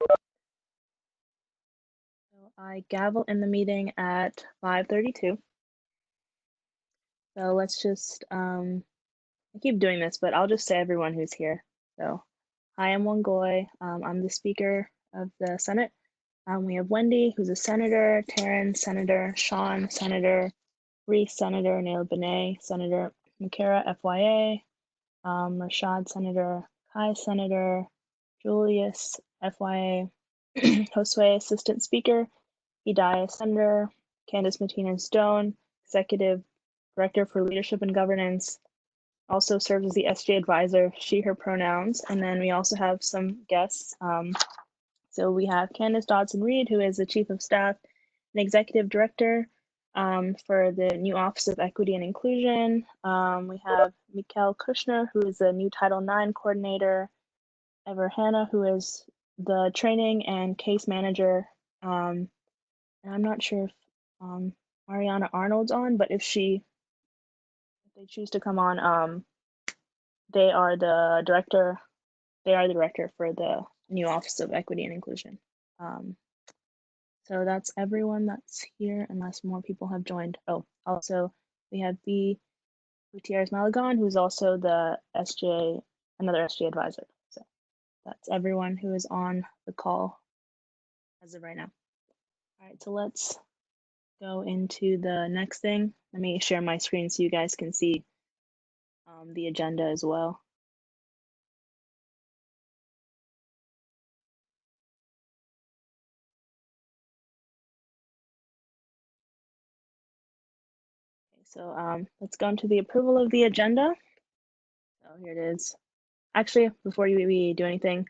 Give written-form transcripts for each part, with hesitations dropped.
So I gavel in the meeting at 5:32. So let's just, I keep doing this, but I'll just say everyone who's here. So, hi, I'm Wangoy. I'm the Speaker of the Senate. We have Wendy, who's a senator, Taryn, senator, Sean, senator, Reese, senator, Nail Benet, senator, Makara, FYA, Rashad, senator, Kai, senator, Julius, FYA, Josue, assistant speaker, Hidayah, senator, Candace Martinez Stone, executive director for leadership and governance, also serves as the SJ advisor, she, her pronouns. And then we also have some guests. So we have Candace Dodson Reed, who is the chief of staff and executive director for the new Office of Equity and Inclusion. We have Mikkel Kushner, who is the new Title IX coordinator. Ever Hannah, who is the training and case manager. And I'm not sure if Ariana Arnold's on, but if they choose to come on, they are the director for the new Office of Equity and Inclusion. So that's everyone that's here, unless more people have joined. Oh, also we have B. Gutierrez Malagon, who's also the another SJ advisor. So that's everyone who is on the call as of right now. All right, so let's go into the next thing. Let me share my screen so you guys can see the agenda as well. Okay, so let's go into the approval of the agenda. So here it is. Actually, before we do anything,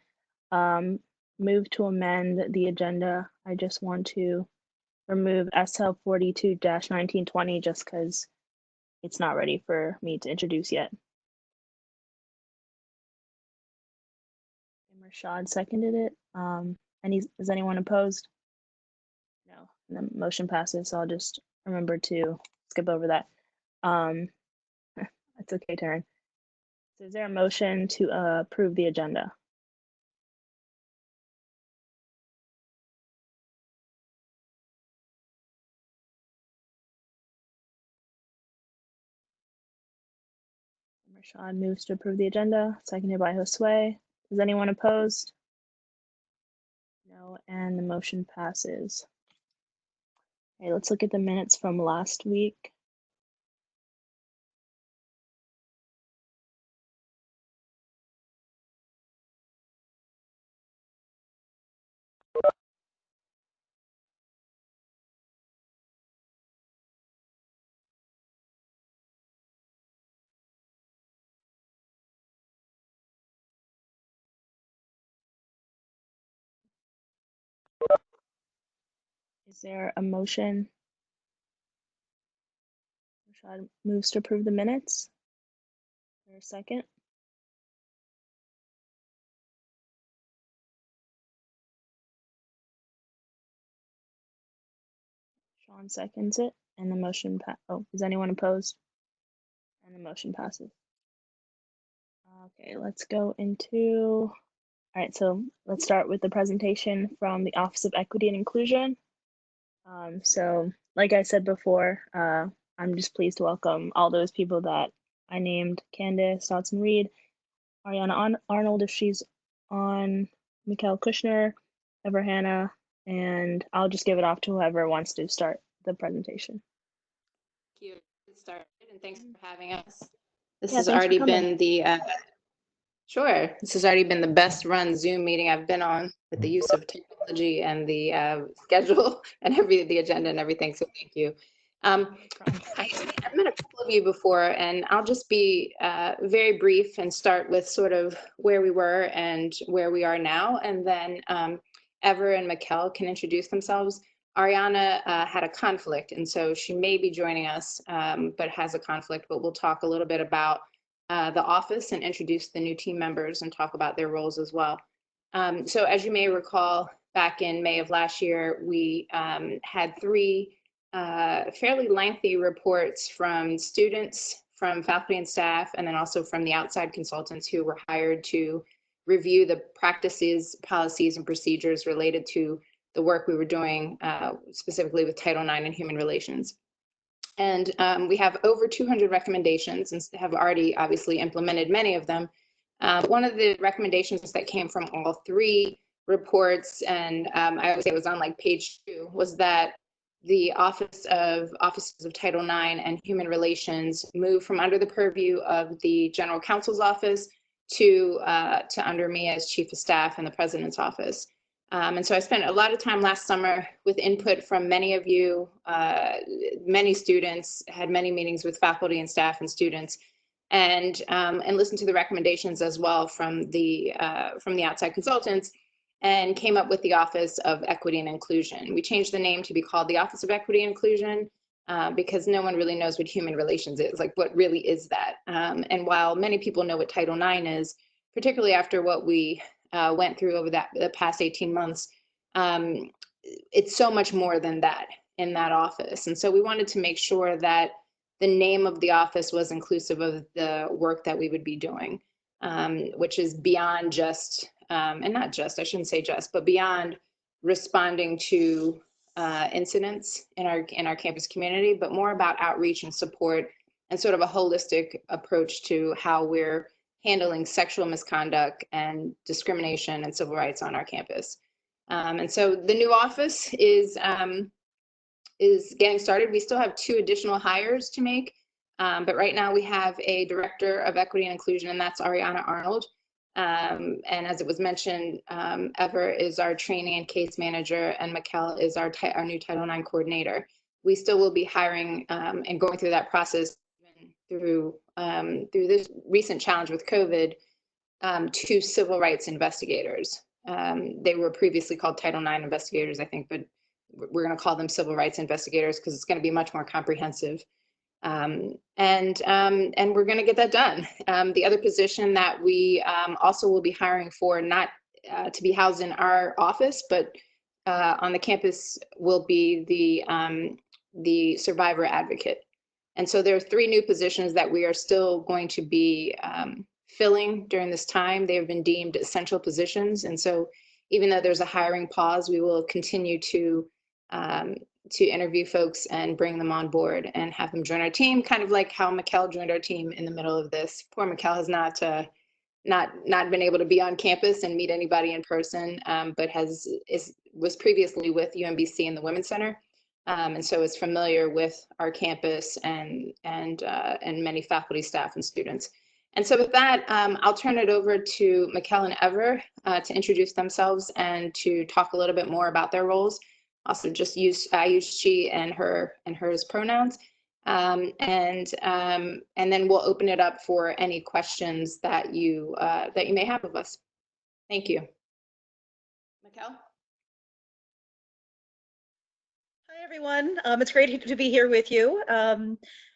move to amend the agenda. I just want to remove SL 42-1920 just because it's not ready for me to introduce yet. Rashad seconded it. Is anyone opposed? No. And the motion passes, so I'll just remember to skip over that. It's okay, Taryn. So is there a motion to approve the agenda? Rashad moves to approve the agenda, seconded by Josue. Is anyone opposed? No, and the motion passes. Okay, let's look at the minutes from last week. Is there a motion? Rashad moves to approve the minutes. Is there a second? Sean seconds it, and the motion is anyone opposed? And the motion passes. Okay, let's go into, all right, so let's start with the presentation from the Office of Equity and Inclusion. So like I said before, I'm just pleased to welcome all those people that I named: Candace Dodson Reed, Ariana Arnold if she's on, Mikkel Kushner, Ever Hannah, and I'll just give it off to whoever wants to start the presentation. Thank you. Get started, and thanks for having us. This Yeah, has thanks for already coming. been the sure. This has already been the best run Zoom meeting I've been on with the use of technology and the schedule and the agenda and everything. So thank you. I've met a couple of you before, and I'll just be very brief and start with sort of where we were and where we are now, and then Ever and Mikkel can introduce themselves. Ariana had a conflict, and so she may be joining us, but has a conflict. But we'll talk a little bit about the office and introduce the new team members and talk about their roles as well. So as you may recall, back in May of last year, we had three fairly lengthy reports from students, from faculty and staff, and then also from the outside consultants who were hired to review the practices, policies, and procedures related to the work we were doing, specifically with Title IX and human relations. And we have over 200 recommendations and have already obviously implemented many of them. One of the recommendations that came from all three reports, and I would say it was on like page 2, was that the offices of Title IX and Human Relations move from under the purview of the General Counsel's office to under me as Chief of Staff in the President's office. And so I spent a lot of time last summer with input from many of you, many students, had many meetings with faculty and staff and students, and listened to the recommendations as well from the outside consultants, and came up with the Office of Equity and Inclusion. We changed the name to be called the Office of Equity and Inclusion because no one really knows what human relations is, like what really is that. And while many people know what Title IX is, particularly after what we went through over the past 18 months, it's so much more than that in that office. And so we wanted to make sure that the name of the office was inclusive of the work that we would be doing, which is beyond just, and not just, I shouldn't say just, but beyond responding to incidents in our campus community, but more about outreach and support and sort of a holistic approach to how we're handling sexual misconduct and discrimination and civil rights on our campus. And so the new office is getting started. We still have 2 additional hires to make, but right now we have a Director of Equity and Inclusion, and that's Ariana Arnold. And as it was mentioned, Ever is our training and case manager, and Mikkel is our new Title IX coordinator. We still will be hiring and going through that process through this recent challenge with COVID, 2 civil rights investigators. They were previously called Title IX investigators, I think, but we're going to call them civil rights investigators because it's going to be much more comprehensive. And we're going to get that done. The other position that we also will be hiring for, not to be housed in our office, but on the campus, will be the survivor advocate. And so there are 3 new positions that we are still going to be filling during this time. They have been deemed essential positions. And so even though there's a hiring pause, we will continue to interview folks and bring them on board and have them join our team, kind of like how Mikkel joined our team in the middle of this. Poor Mikkel has not been able to be on campus and meet anybody in person, but was previously with UMBC in the Women's Center. And so is familiar with our campus and many faculty, staff, and students. And so with that, I'll turn it over to Mikkel and Ever to introduce themselves and to talk a little bit more about their roles. Also, I use she and her and hers pronouns, and then we'll open it up for any questions that you may have of us. Thank you, Mikkel. Hi, everyone. It's great to be here with you.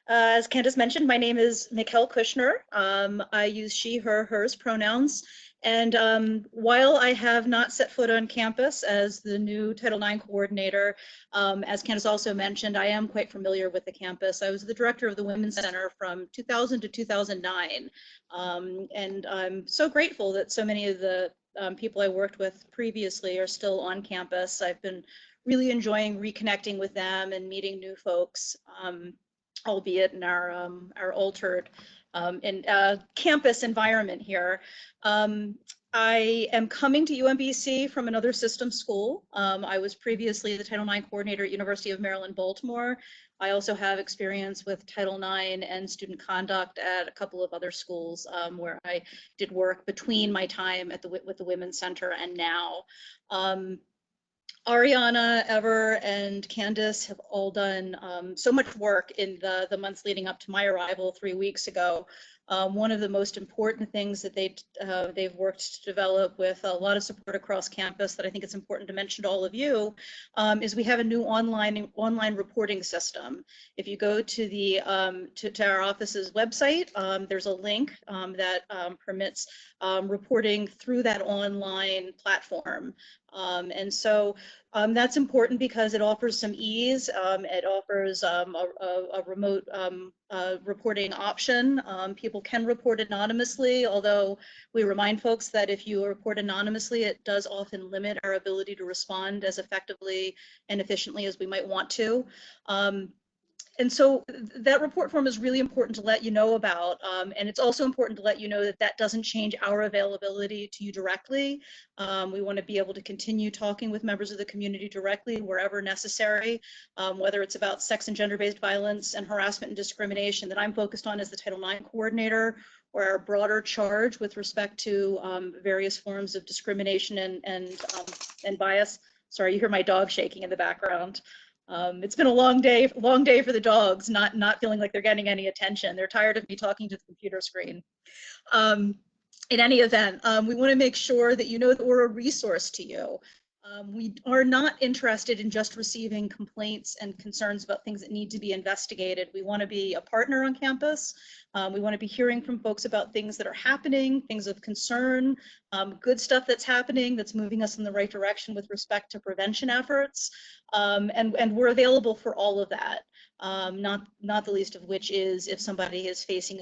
As Candace mentioned, my name is Mikkel Kushner. I use she, her, hers pronouns. And while I have not set foot on campus as the new Title IX coordinator, as Candace also mentioned, I am quite familiar with the campus. I was the director of the Women's Center from 2000 to 2009. And I'm so grateful that so many of the people I worked with previously are still on campus. I've been really enjoying reconnecting with them and meeting new folks, albeit in our altered campus environment here. I am coming to UMBC from another system school. I was previously the Title IX coordinator at University of Maryland, Baltimore. I also have experience with Title IX and student conduct at a couple of other schools where I did work between my time at with the Women's Center and now. Ariana, Ever, and Candace have all done so much work in the months leading up to my arrival 3 weeks ago. One of the most important things that they've worked to develop with a lot of support across campus that I think it's important to mention to all of you is we have a new online reporting system. If you go to the to our office's website, there's a link that permits reporting through that online platform. And so that's important because it offers some ease. It offers a remote reporting option. People can report anonymously, although we remind folks that if you report anonymously, it does often limit our ability to respond as effectively and efficiently as we might want to. And so that report form is really important to let you know about. And it's also important to let you know that that doesn't change our availability to you directly. We want to be able to continue talking with members of the community directly wherever necessary, whether it's about sex and gender-based violence and harassment and discrimination that I'm focused on as the Title IX coordinator, or our broader charge with respect to various forms of discrimination and bias. Sorry, you hear my dog shaking in the background. It's been a long day for the dogs, not feeling like they're getting any attention. They're tired of me talking to the computer screen. In any event, we want to make sure that you know that we're a resource to you. We are not interested in just receiving complaints and concerns about things that need to be investigated. We want to be a partner on campus. We want to be hearing from folks about things that are happening, things of concern, good stuff that's happening that's moving us in the right direction with respect to prevention efforts. And we're available for all of that. Not the least of which is if somebody is facing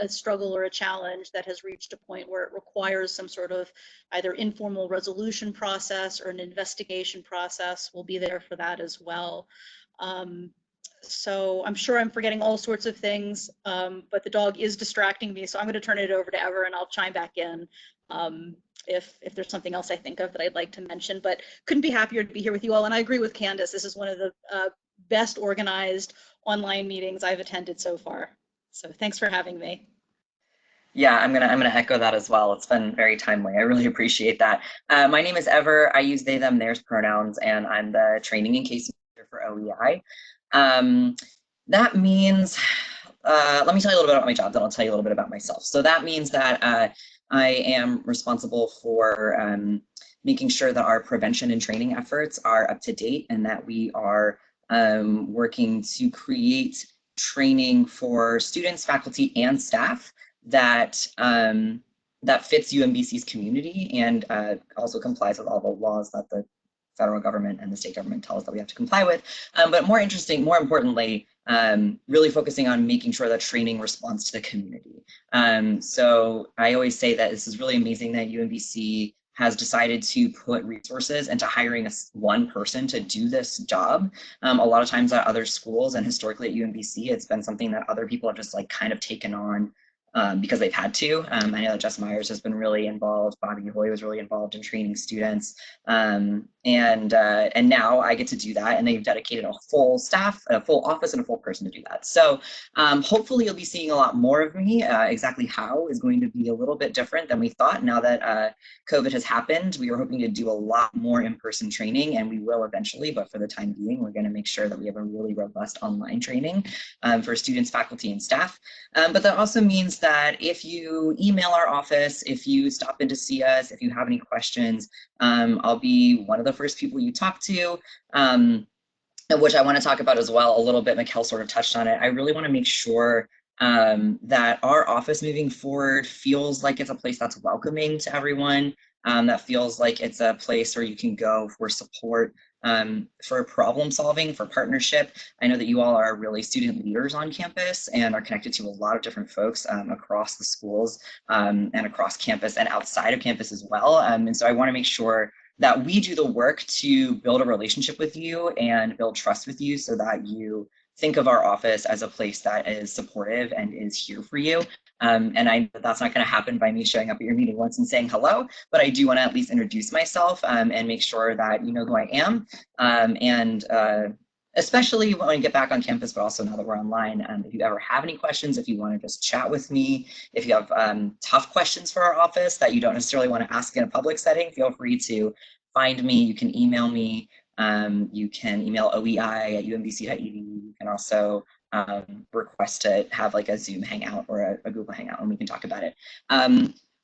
a struggle or a challenge that has reached a point where it requires some sort of either informal resolution process or an investigation process, we'll be there for that as well. So I'm sure I'm forgetting all sorts of things, but the dog is distracting me, so I'm going to turn it over to Ever and I'll chime back in if there's something else I think of that I'd like to mention, but couldn't be happier to be here with you all. And I agree with Candace, this is one of the best organized online meetings I've attended so far. So thanks for having me. Yeah, I'm gonna echo that as well. It's been very timely. I really appreciate that. My name is Ever. I use they, them, theirs pronouns, and I'm the training and case manager for OEI. That means, let me tell you a little bit about my job, then I'll tell you a little bit about myself. So that means that I am responsible for making sure that our prevention and training efforts are up to date and that we are working to create training for students, faculty, and staff that that fits UMBC's community and also complies with all the laws that the federal government and the state government tell us that we have to comply with. But more importantly, really focusing on making sure that training responds to the community. So I always say that this is really amazing that UMBC has decided to put resources into hiring one person to do this job. A lot of times at other schools and historically at UMBC, it's been something that other people have just like kind of taken on because they've had to. I know that Jess Myers has been really involved. Bobby Hoy was really involved in training students. And now I get to do that, and they've dedicated a full staff, a full office, and a full person to do that. So hopefully you'll be seeing a lot more of me. Exactly how is going to be a little bit different than we thought. Now that COVID has happened, we were hoping to do a lot more in-person training, and we will eventually, but for the time being, we're going to make sure that we have a really robust online training for students, faculty, and staff. But that also means that if you email our office, if you stop in to see us, if you have any questions, I'll be one of the first people you talk to, which I want to talk about as well a little bit. Mikkel sort of touched on it. I really want to make sure that our office moving forward feels like it's a place that's welcoming to everyone, that feels like it's a place where you can go for support, for problem solving, for partnership. I know that you all are really student leaders on campus and are connected to a lot of different folks across the schools and across campus and outside of campus as well. And so I want to make sure that we do the work to build a relationship with you and build trust with you so that you think of our office as a place that is supportive and is here for you. And I know that's not going to happen by me showing up at your meeting once and saying hello, but I do want to at least introduce myself and make sure that you know who I am. Especially when we get back on campus, but also now that we're online, if you ever have any questions, if you want to just chat with me, if you have tough questions for our office that you don't necessarily want to ask in a public setting, feel free to find me. You can email me. You can email oei@umbc.edu. You can also request to have like a Zoom hangout or a Google Hangout, and we can talk about it.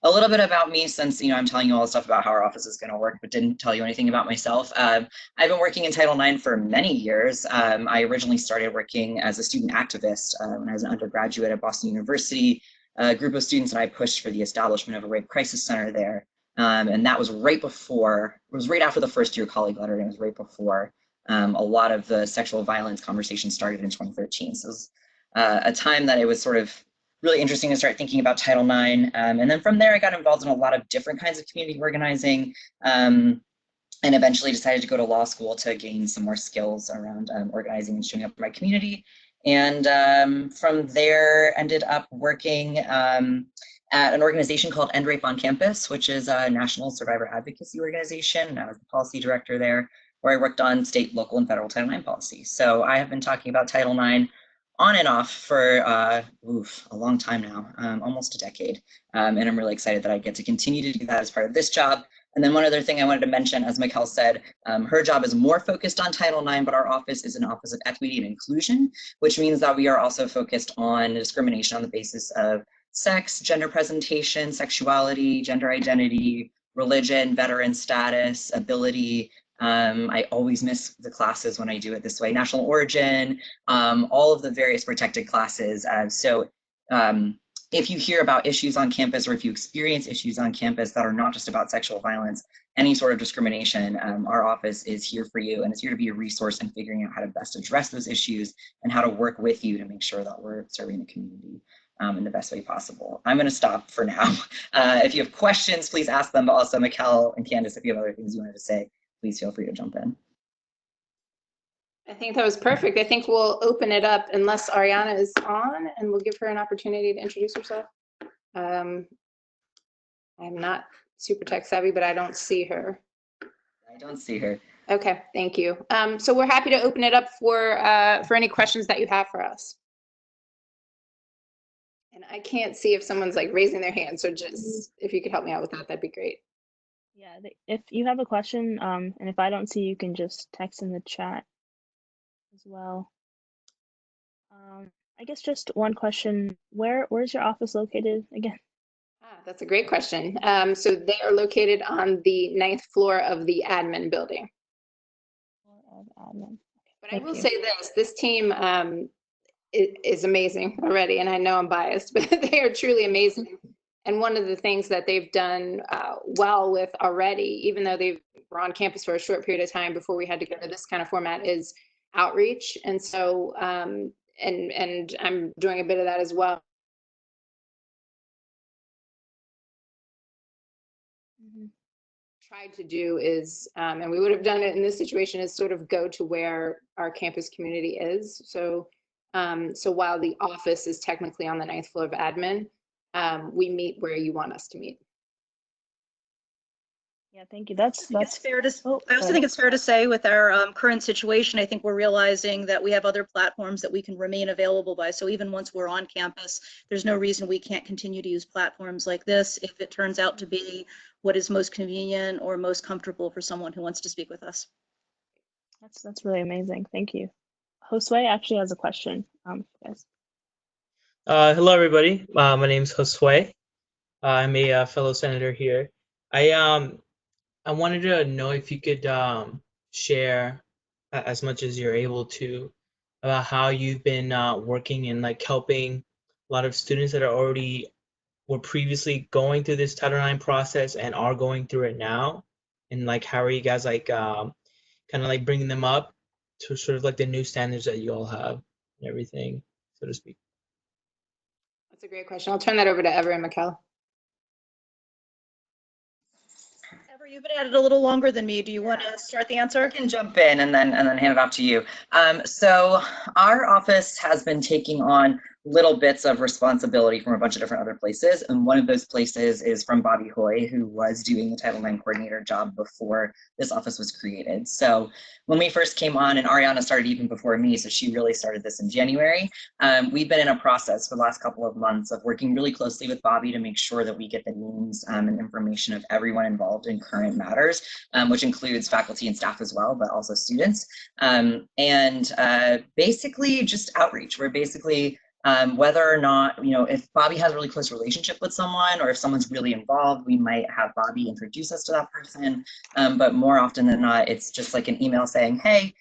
A little bit about me, since I'm telling you all the stuff about how our office is going to work, but didn't tell you anything about myself. I've been working in Title IX for many years. I originally started working as a student activist when I was an undergraduate at Boston University. A group of students and I pushed for the establishment of a rape crisis center there. And that was right after the first year colleague letter, and it was right before a lot of the sexual violence conversation started in 2013. So it was a time that it was sort of really interesting to start thinking about Title IX. And then from there, I got involved in a lot of different kinds of community organizing, and eventually decided to go to law school to gain some more skills around organizing and showing up in my community. And from there, ended up working at an organization called End Rape on Campus, which is a national survivor advocacy organization. And I was the policy director there, where I worked on state, local, and federal Title IX policy. So I have been talking about Title IX on and off for a long time now, almost a decade. And I'm really excited that I get to continue to do that as part of this job. And then one other thing I wanted to mention, as Mikkel said, her job is more focused on Title IX, but our office is an office of equity and inclusion, which means that we are also focused on discrimination on the basis of sex, gender presentation, sexuality, gender identity, religion, veteran status, ability. I always miss the classes when I do it this way. National origin, all of the various protected classes. If you hear about issues on campus, or if you experience issues on campus that are not just about sexual violence, any sort of discrimination, our office is here for you, and it's here to be a resource in figuring out how to best address those issues and how to work with you to make sure that we're serving the community in the best way possible. I'm going to stop for now. If you have questions, please ask them, but also Mikkel and Candace, if you have other things you wanted to say, please feel free to jump in. I think that was perfect. I think we'll open it up unless Ariana is on, and we'll give her an opportunity to introduce herself. I'm not super tech savvy, but I don't see her. I don't see her. Okay, thank you. So we're happy to open it up for any questions that you have for us. And I can't see if someone's like raising their hand, so just if you could help me out with that, that'd be great. Yeah, if you have a question, and if I don't see, you can just text in the chat as well. I guess just one question. Where's your office located again? That's a great question. So they are located on the 9th floor of the admin building. Admin. But I will say this team is amazing already, and I know I'm biased, but they are truly amazing. And one of the things that they've done well with already, even though they were on campus for a short period of time before we had to go to this kind of format, is outreach. And so, and I'm doing a bit of that as well. Tried to do is, and we would have done it in this situation, is sort of go to where our campus community is. So, so while the office is technically on the 9th floor of admin, we meet where you want us to meet. Yeah, thank you. That's fair to. I also think it's fair to say, with our current situation, I think we're realizing that we have other platforms that we can remain available by. So even once we're on campus, there's no reason we can't continue to use platforms like this if it turns out to be what is most convenient or most comfortable for someone who wants to speak with us. That's really amazing. Thank you. Josue actually has a question, guys. Hello, everybody. My name is Josue. I'm a fellow senator here. I wanted to know if you could share as much as you're able to about how you've been working and like helping a lot of students that were previously going through this Title IX process and are going through it now, and like how are you guys like kind of like bringing them up to sort of like the new standards that you all have and everything, so to speak. That's a great question. I'll turn that over to Ever and Mikkel. Ever, you've been at it a little longer than me. Do you want to start the answer? I can jump in and then hand it off to you. So our office has been taking on little bits of responsibility from a bunch of different other places. And one of those places is from Bobby Hoy, who was doing the Title IX coordinator job before this office was created. So when we first came on, and Ariana started even before me, so she really started this in January, we've been in a process for the last couple of months of working really closely with Bobby to make sure that we get the names and information of everyone involved in current matters, which includes faculty and staff as well, but also students. Basically just outreach. We're basically whether or not, if Bobby has a really close relationship with someone, or if someone's really involved, we might have Bobby introduce us to that person. But more often than not, it's just like an email saying, hey,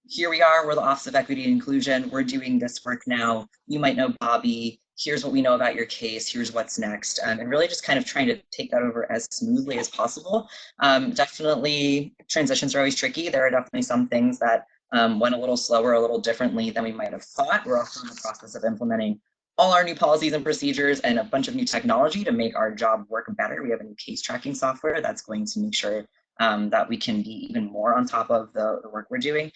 here we are, we're the Office of Equity and Inclusion, we're doing this work now. You might know Bobby, here's what we know about your case, here's what's next, and really just kind of trying to take that over as smoothly as possible. Definitely, transitions are always tricky. There are definitely some things that went a little slower, a little differently than we might have thought. We're also in the process of implementing all our new policies and procedures and a bunch of new technology to make our job work better. We have a new case tracking software that's going to make sure that we can be even more on top of the work we're doing.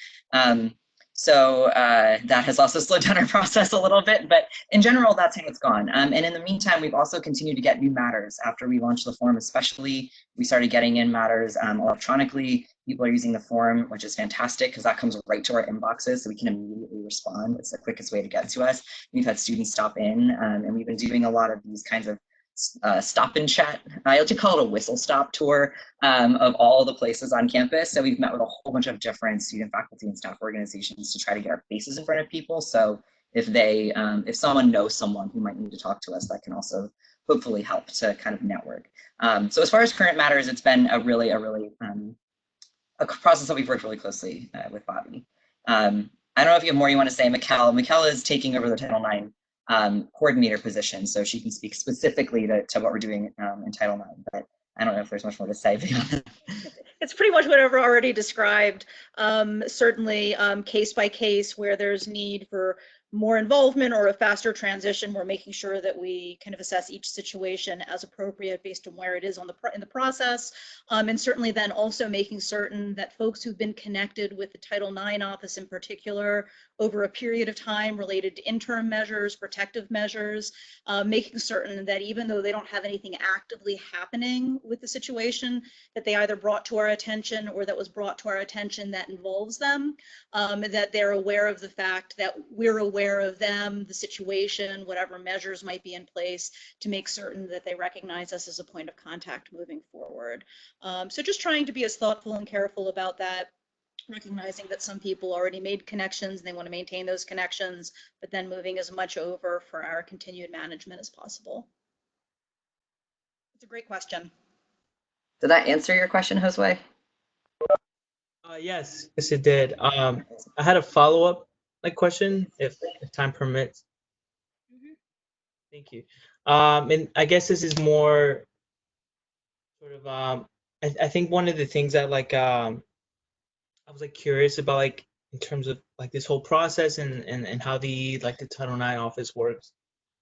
So that has also slowed down our process a little bit, but in general, that's how it's gone. And in the meantime, we've also continued to get new matters after we launched the form, especially we started getting in matters electronically. People are using the form, which is fantastic because that comes right to our inboxes, so we can immediately respond. It's the quickest way to get to us. We've had students stop in, and we've been doing a lot of these kinds of stop and chat. I like to call it a whistle stop tour of all the places on campus. So we've met with a whole bunch of different student, faculty, and staff organizations to try to get our faces in front of people. So if they, if someone knows someone who might need to talk to us, that can also hopefully help to kind of network. So as far as current matters, it's been a really a process that we've worked really closely with Bobby. I don't know if you have more you want to say, Mikkel. Mikkel is taking over the Title IX coordinator position, so she can speak specifically to what we're doing in Title IX, but I don't know if there's much more to say beyond that. It's pretty much what I've already described. Certainly case by case where there's need for more involvement or a faster transition, we're making sure that we kind of assess each situation as appropriate based on where it is on in the process. And certainly then also making certain that folks who've been connected with the Title IX office in particular over a period of time related to interim measures, protective measures, making certain that even though they don't have anything actively happening with the situation that they either brought to our attention or that was brought to our attention that involves them, that they're aware of the fact that we're aware of them, the situation, whatever measures might be in place to make certain that they recognize us as a point of contact moving forward. So just trying to be as thoughtful and careful about that, recognizing that some people already made connections and they want to maintain those connections, but then moving as much over for our continued management as possible. It's a great question. Did that answer your question, Josue? Yes, it did. I had a follow-up question, if time permits. Thank you. And I guess this is more sort of I think one of the things that I was curious about in terms of this whole process and how the Title IX office works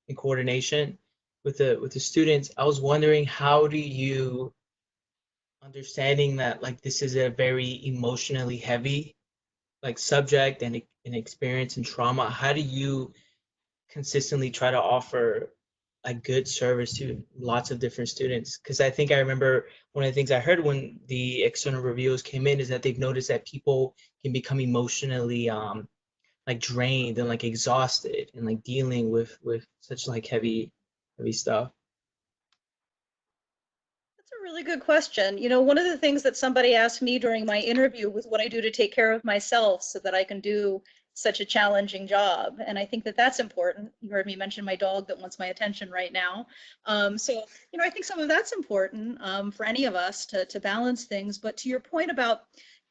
in coordination with the students. I was wondering, how do you, understanding that this is a very emotionally heavy subject and experience and trauma, how do you consistently try to offer a good service to lots of different students? Because I think I remember one of the things I heard when the external reviewers came in is that they've noticed that people can become emotionally drained and exhausted and dealing with such heavy stuff. That's a really good question. You know, one of the things that somebody asked me during my interview was what I do to take care of myself so that I can do such a challenging job. And I think that that's important. You heard me mention my dog that wants my attention right now. So, you know, I think some of that's important for any of us to balance things. But to your point about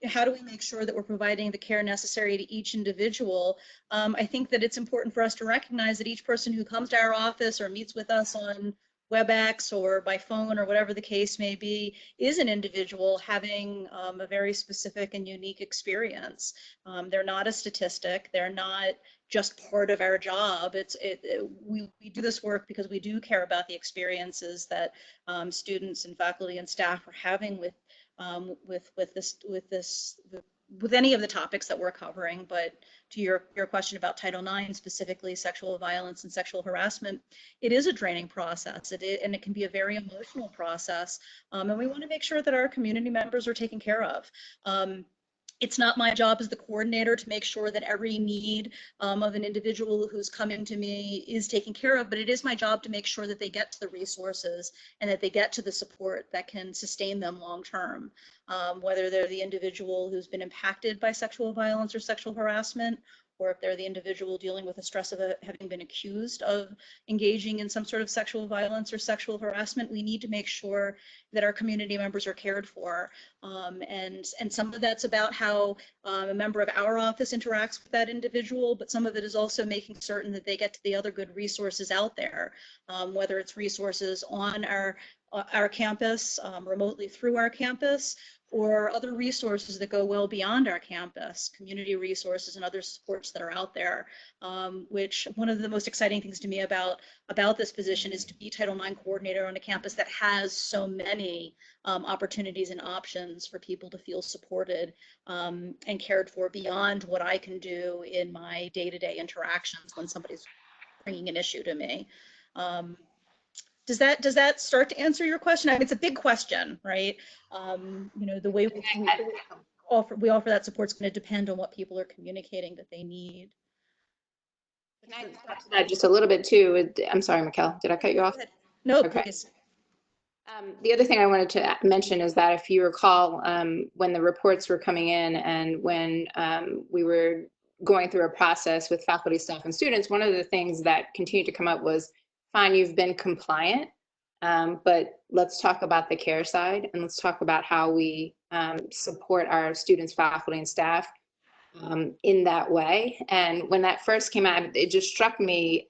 how do we make sure that we're providing the care necessary to each individual, I think that it's important for us to recognize that each person who comes to our office or meets with us on WebEx or by phone or whatever the case may be is an individual having a very specific and unique experience. They're not a statistic. They're not just part of our job. We do this work because we do care about the experiences that students and faculty and staff are having with any of the topics that we're covering. But to your question about Title IX, specifically sexual violence and sexual harassment, it is a draining process. And it can be a very emotional process. And we want to make sure that our community members are taken care of. It's not my job as the coordinator to make sure that every need of an individual who's coming to me is taken care of, but it is my job to make sure that they get to the resources and that they get to the support that can sustain them long term. Whether they're the individual who's been impacted by sexual violence or sexual harassment, or if they're the individual dealing with the stress of having been accused of engaging in some sort of sexual violence or sexual harassment, we need to make sure that our community members are cared for. And some of that's about how a member of our office interacts with that individual, but some of it is also making certain that they get to the other good resources out there, whether it's resources on our campus, remotely through our campus, or other resources that go well beyond our campus, community resources and other supports that are out there, which one of the most exciting things to me about this position is to be Title IX coordinator on a campus that has so many opportunities and options for people to feel supported and cared for beyond what I can do in my day-to-day interactions when somebody's bringing an issue to me. Does that start to answer your question? I mean, it's a big question, right? You know, the way we offer that support is going to depend on what people are communicating that they need. Can I add to that just a little bit too? I'm sorry, Mikkel, did I cut you off? No, Okay. please. The other thing I wanted to mention is that if you recall, when the reports were coming in and when we were going through a process with faculty, staff, and students, one of the things that continued to come up was, fine, you've been compliant, but let's talk about the care side, and let's talk about how we support our students, faculty, and staff in that way. And when that first came out, it just struck me,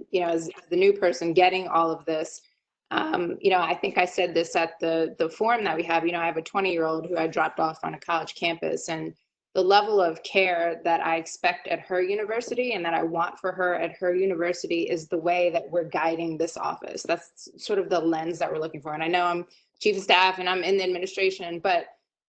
you know, as the new person getting all of this, you know, I think I said this at the forum that we have. You know, I have a 20-year-old who I dropped off on a college campus, and the level of care that I expect at her university and that I want for her at her university is the way that we're guiding this office. That's sort of the lens that we're looking for. And I know I'm chief of staff and I'm in the administration, but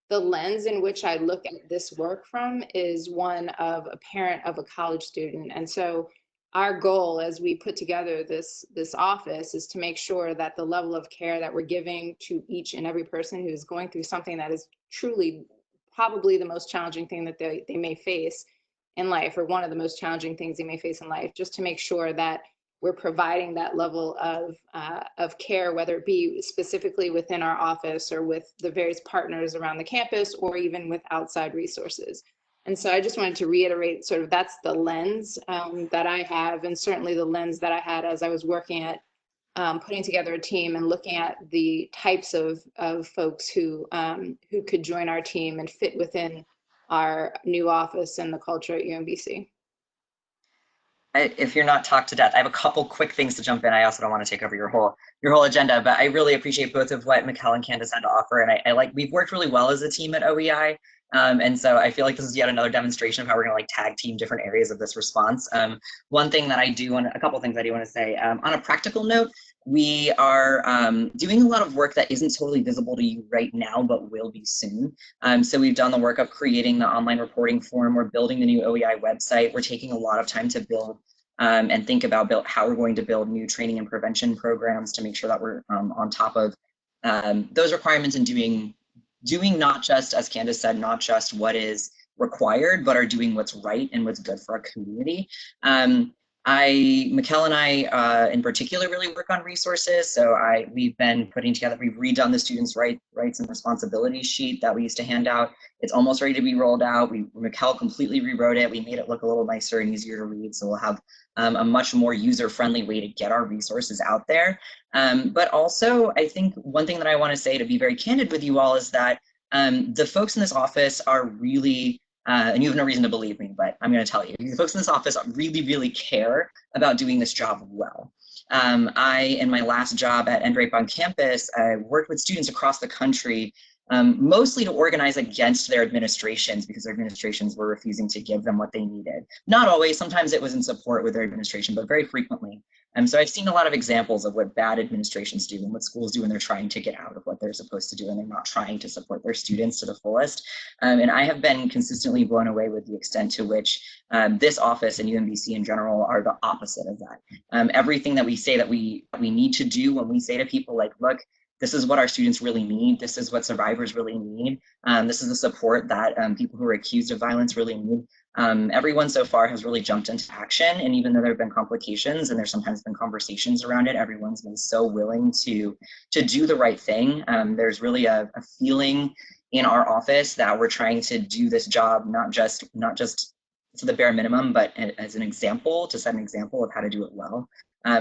the lens in which I look at this work from is one of a parent of a college student. And so our goal as we put together this office is to make sure that the level of care that we're giving to each and every person who's going through something that is truly probably the most challenging thing that they may face in life, or one of the most challenging things they may face in life, just to make sure that we're providing that level of care, whether it be specifically within our office or with the various partners around the campus, or even with outside resources. And so I just wanted to reiterate, sort of that's the lens that I have, and certainly the lens that I had as I was working at putting together a team and looking at the types of folks who could join our team and fit within our new office and the culture at UMBC. If you're not talked to death, I have a couple quick things to jump in. I also don't want to take over your whole agenda, but I really appreciate both of what Mikkel and Candace had to offer. And I like, we've worked really well as a team at OEI. And so I feel like this is yet another demonstration of how we're going to like tag team different areas of this response. One thing that I do want, a couple things I do want to say, on a practical note, we are doing a lot of work that isn't totally visible to you right now, but will be soon. So we've done the work of creating the online reporting form. We're building the new OEI website. We're taking a lot of time to build and think about how we're going to build new training and prevention programs to make sure that we're on top of those requirements and doing not just, as Candace said, not just what is required, but are doing what's right and what's good for our community. Mikkel and I in particular really work on resources. So we've been putting together, we've redone the students' rights and responsibilities sheet that we used to hand out. It's almost ready to be rolled out. Mikkel completely rewrote it. We made it look a little nicer and easier to read. So we'll have a much more user-friendly way to get our resources out there. But also, I think one thing that I want to say, to be very candid with you all, is that the folks in this office are really, and you have no reason to believe me, but I'm going to tell you, the folks in this office really, really care about doing this job well. In my last job at NRAPE on campus, I worked with students across the country, mostly to organize against their administrations because their administrations were refusing to give them what they needed. Not always, sometimes it was in support with their administration, but very frequently. So I've seen a lot of examples of what bad administrations do and what schools do when they're trying to get out of what they're supposed to do and they're not trying to support their students to the fullest. And I have been consistently blown away with the extent to which this office and UMBC in general are the opposite of that. Everything that we say that we need to do, when we say to people like, look, this is what our students really need. This is what survivors really need. This is the support that people who are accused of violence really need. Everyone so far has really jumped into action. And even though there have been complications and there's sometimes been conversations around it, everyone's been so willing to do the right thing. There's really a feeling in our office that we're trying to do this job, not just the bare minimum, but as an example, to set an example of how to do it well.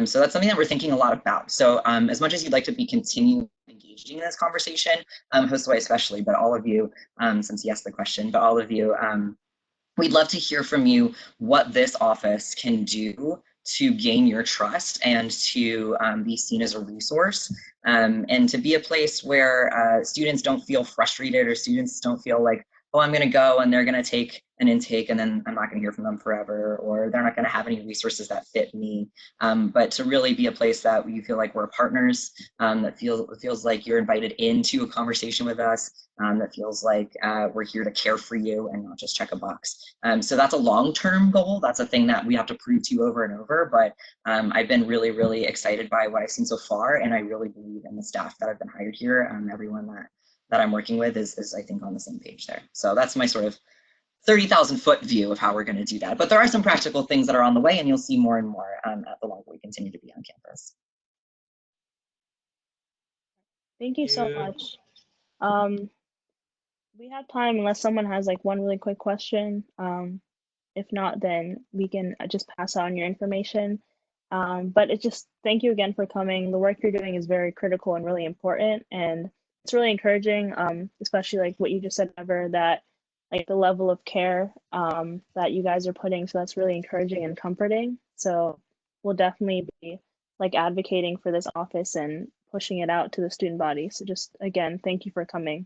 So that's something that we're thinking a lot about. So as much as you'd like to be continuing engaging in this conversation, Josue especially, but all of you, since he asked the question, but all of you, we'd love to hear from you what this office can do to gain your trust and to be seen as a resource, and to be a place where students don't feel frustrated, or students don't feel like, oh, I'm going to go and they're going to take an intake and then I'm not going to hear from them forever, or they're not going to have any resources that fit me. But to really be a place that you feel like we're partners, that feels like you're invited into a conversation with us, that feels like we're here to care for you and not just check a box. So that's a long-term goal. That's a thing that we have to prove to you over and over. But I've been really, really excited by what I've seen so far, and I really believe in the staff that have been hired here. Everyone that I'm working with is I think on the same page there. So that's my sort of 30,000 foot view of how we're going to do that. But there are some practical things that are on the way, and you'll see more and more at the longer we continue to be on campus. Thank you so much. We have time unless someone has like one really quick question. If not, then we can just pass on your information. But it's just thank you again for coming. The work you're doing is very critical and really important, and it's really encouraging, especially like what you just said, Ever, that like the level of care that you guys are putting. So that's really encouraging and comforting. So we'll definitely be like advocating for this office and pushing it out to the student body. So just again, thank you for coming.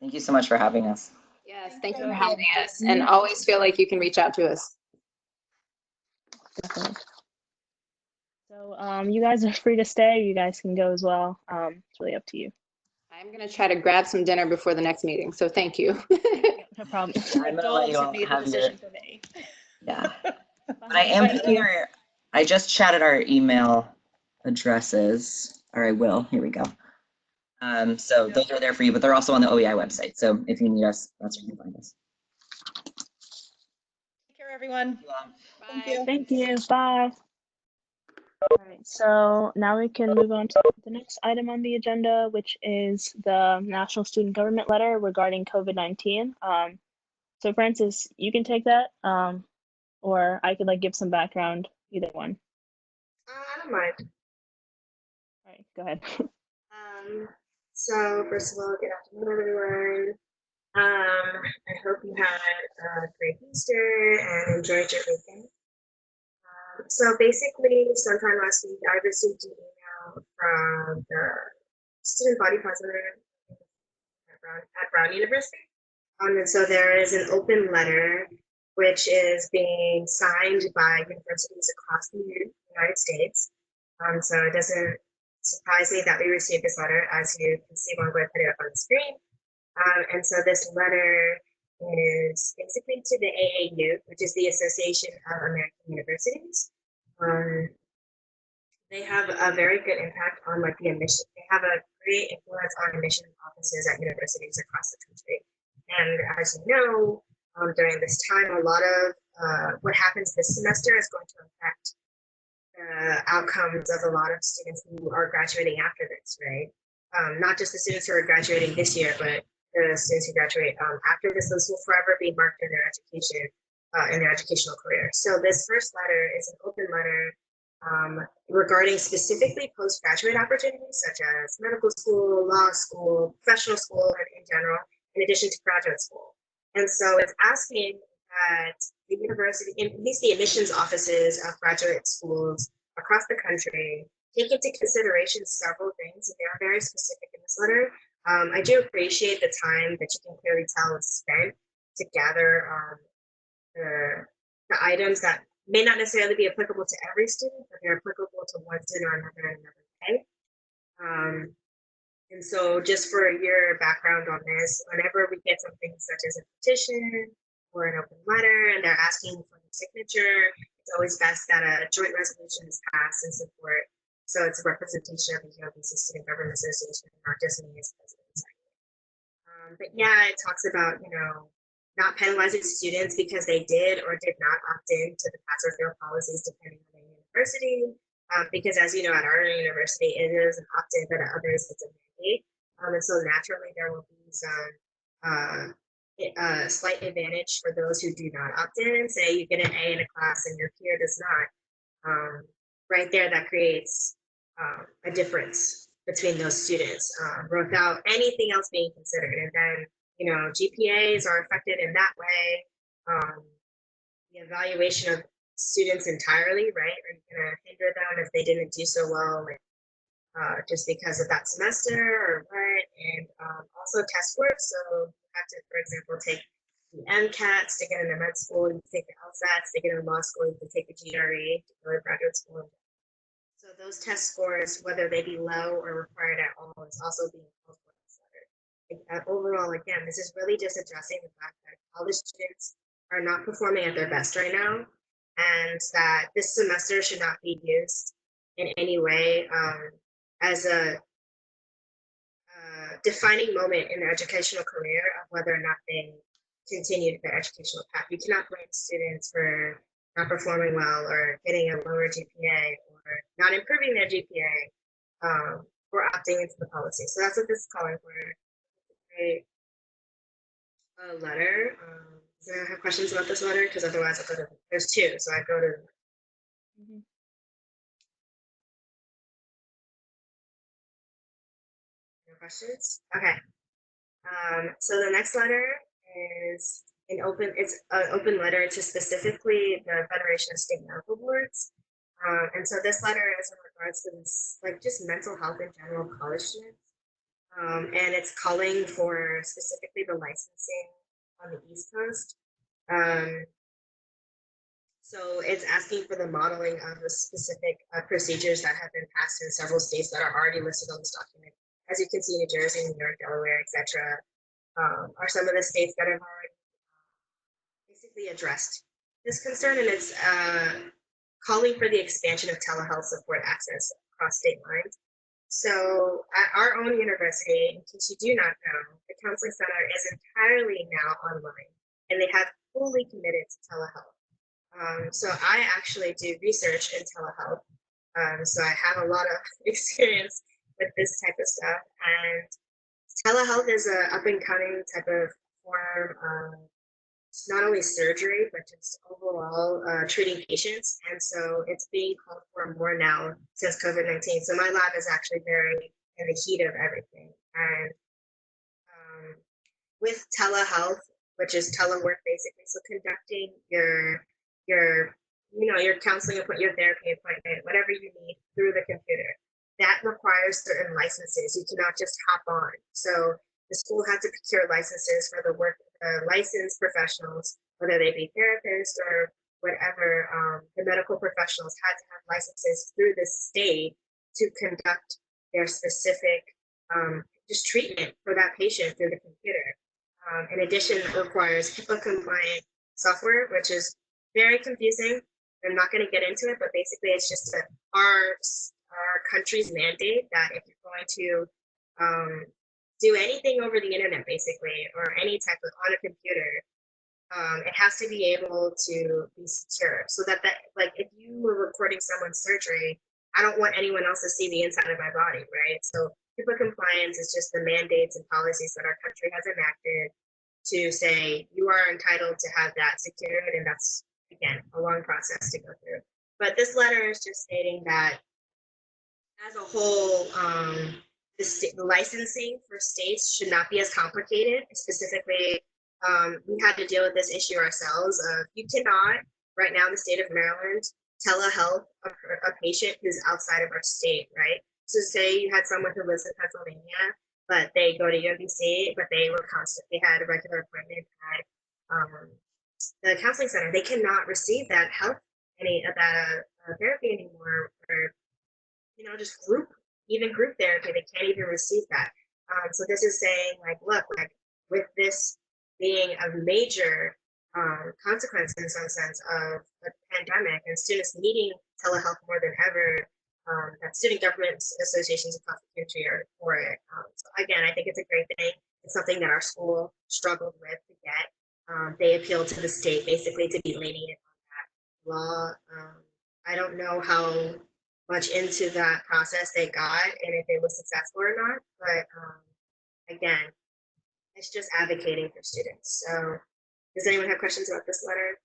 Thank you so much for having us. Yes, thank you for having us, and always feel like you can reach out to us. Definitely. So you guys are free to stay. You guys can go as well. It's really up to you. I'm going to try to grab some dinner before the next meeting, so thank you. No problem. I'm gonna let you all Made the have your, decision for me. yeah. But I am putting I just chatted our email addresses, or I will, here we go. So those are there for you, but they're also on the OEI website. So if you need us, that's where you can find us. Take care, everyone. Thank Bye. you. Thank you. Bye. All right, so now we can move on to the next item on the agenda, which is the National Student Government Letter regarding COVID-19. So Francis, you can take that, or I could like give some background, either one. I don't mind. All right, go ahead. So first of all, good afternoon, everyone. I hope you had a great Easter and enjoyed your weekend. So basically, sometime last week, I received an email from the student body president at Brown University. And so there is an open letter which is being signed by universities across the United States. So it doesn't surprise me that we received this letter. As you can see, I'm going to put it up on the screen. And so this letter is basically to the AAU, which is the Association of American Universities. They have a very good impact on like the admission. They have a great influence on admission offices at universities across the country. And as you know, during this time, a lot of what happens this semester is going to affect the outcomes of a lot of students who are graduating after this, right? Not just the students who are graduating this year, but the students who graduate after this. Those will forever be marked in their education, in their educational career. So this first letter is an open letter regarding specifically postgraduate opportunities such as medical school, law school, professional school, and in general, in addition to graduate school. And so it's asking that the university, at least the admissions offices of graduate schools across the country, take into consideration several things, and they are very specific in this letter. I do appreciate the time that you can clearly tell is spent to gather the items that may not necessarily be applicable to every student, but they're applicable to one student or another in another way. And so just for your background on this, whenever we get something such as a petition or an open letter and they're asking for the signature, it's always best that a joint resolution is passed in support. So it's a representation of the UMBC Student Government Association, not just me as president. But yeah, it talks about, you know, not penalizing students because they did or did not opt in to the pass or fail policies depending on the university. Because as you know, at our university, it is an opt-in, but at others, it's a mandate. And so naturally, there will be some a slight advantage for those who do not opt in. Say you get an A in a class and your peer does not. Right there, that creates a difference between those students without anything else being considered. And then, you know, GPAs are affected in that way. The evaluation of students entirely, right? Are you going to hinder them if they didn't do so well, like, just because of that semester or what? And also test work. So you have to, for example, take the MCATs to get into med school, you take the LSATs to get into law school, you can take the GRE to go to graduate school. So those test scores, whether they be low or required at all, is also being called for in this letter. Overall, again, this is really just addressing the fact that college students are not performing at their best right now, and that this semester should not be used in any way as a defining moment in their educational career of whether or not they continued their educational path. You cannot blame students for not performing well or getting a lower GPA or not improving their GPA or opting into the policy. So that's what this is calling for. A letter. Does anyone have questions about this letter? Because otherwise, I'll go to, there's two, so I go to. No questions? Okay. So the next letter is it's an open letter to specifically the Federation of State Medical Boards. And so this letter is in regards to this, like just mental health in general college students. And it's calling for specifically the licensing on the East Coast. So it's asking for the modeling of the specific procedures that have been passed in several states that are already listed on this document. As you can see, New Jersey, New York, Delaware, etc., are some of the states that have already basically addressed this concern, and it's calling for the expansion of telehealth support access across state lines. So at our own university, in case you do not know, the Counseling Center is entirely now online, and they have fully committed to telehealth. So I actually do research in telehealth. So I have a lot of experience with this type of stuff. And telehealth is an up and coming type of form of not only surgery, but just overall treating patients. And so it's being called for more now since COVID-19. So my lab is actually very in the heat of everything. And with telehealth, which is telework basically, so conducting your counseling appointment, your therapy appointment, whatever you need through the computer, that requires certain licenses. You cannot just hop on. So the school had to procure licenses for the licensed professionals, whether they be therapists or whatever. The medical professionals had to have licenses through the state to conduct their specific just treatment for that patient through the computer. In addition, it requires HIPAA compliant software, which is very confusing. I'm not going to get into it, but basically it's just our country's mandate that if you're going to do anything over the internet, basically, or any type of on a computer, it has to be able to be secure. So that like if you were recording someone's surgery, I don't want anyone else to see the inside of my body, right? So HIPAA compliance is just the mandates and policies that our country has enacted to say you are entitled to have that secured, and that's again a long process to go through. But this letter is just stating that as a whole, the licensing for states should not be as complicated. Specifically, we had to deal with this issue ourselves. You cannot, right now in the state of Maryland, telehealth a patient who's outside of our state, right? So say you had someone who lives in Pennsylvania, but they go to UMBC, but they had a regular appointment at the counseling center. They cannot receive that help, any of that therapy anymore, or just group therapy. They can't even receive that. So this is saying, like, look, like with this being a major consequence in some sense of the pandemic and students needing telehealth more than ever, that student government associations across the country are for it. So again, I think it's a great thing. It's something that our school struggled with to get. They appealed to the state basically to be lenient on that law. I don't know how much into that process they got and if it was successful or not, but again, It's just advocating for students. So does anyone have questions about this letter?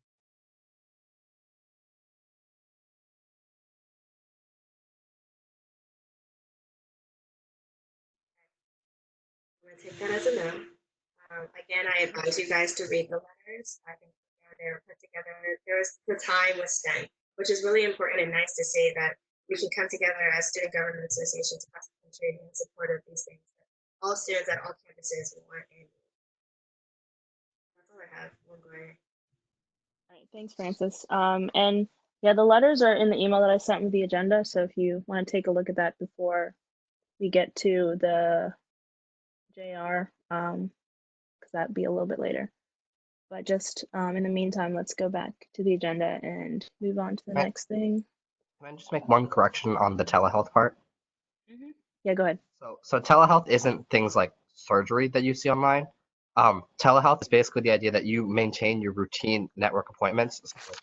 I'm going to take that as a no. Again, I advise you guys to read the letters. I think they're put together. The time was spent, which is really important and nice to say that we can come together as student government associations across the country in support of these things that all students at all campuses want and need. That's all I have. We'll go ahead. All right, thanks, Francis. And yeah, the letters are in the email that I sent with the agenda. So if you want to take a look at that before we get to the JR, because that'd be a little bit later. But just in the meantime, let's go back to the agenda and move on to the Right. next thing. Can I just make one correction on the telehealth part? Yeah, go ahead. So telehealth isn't things like surgery that you see online. Telehealth is basically the idea that you maintain your routine network appointments, so like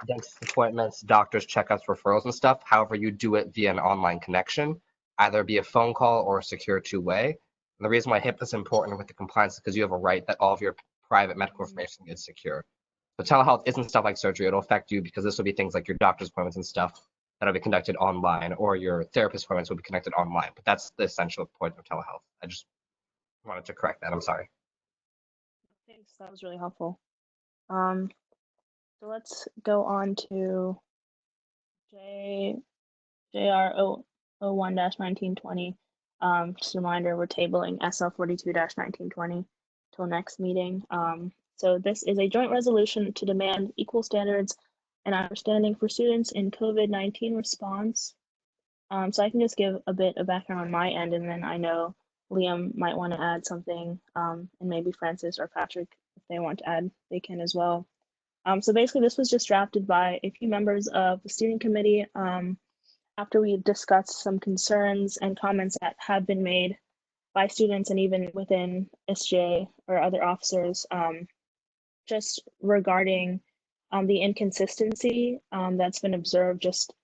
dentist appointments, doctors, checkups, referrals, and stuff. However, you do it via an online connection, either be a phone call or a secure two-way. And the reason why HIPAA is important with the compliance is because you have a right that all of your private medical information is secure. So telehealth isn't stuff like surgery. It'll affect you because this will be things like your doctor's appointments and stuff that'll be conducted online, or your therapist appointments will be conducted online. But that's the essential point of telehealth. I just wanted to correct that. I'm sorry. Thanks, that was really helpful. So let's go on to JR 01-1920. Just a reminder, we're tabling SL 42-1920 till next meeting. So this is a joint resolution to demand equal standards and understanding for students in COVID-19 response. So I can just give a bit of background on my end, and then I know Liam might want to add something, and maybe Francis or Patrick, if they want to add, they can as well. So basically, this was just drafted by a few members of the steering committee after we discussed some concerns and comments that have been made by students and even within SJ or other officers, just regarding the inconsistency that's been observed just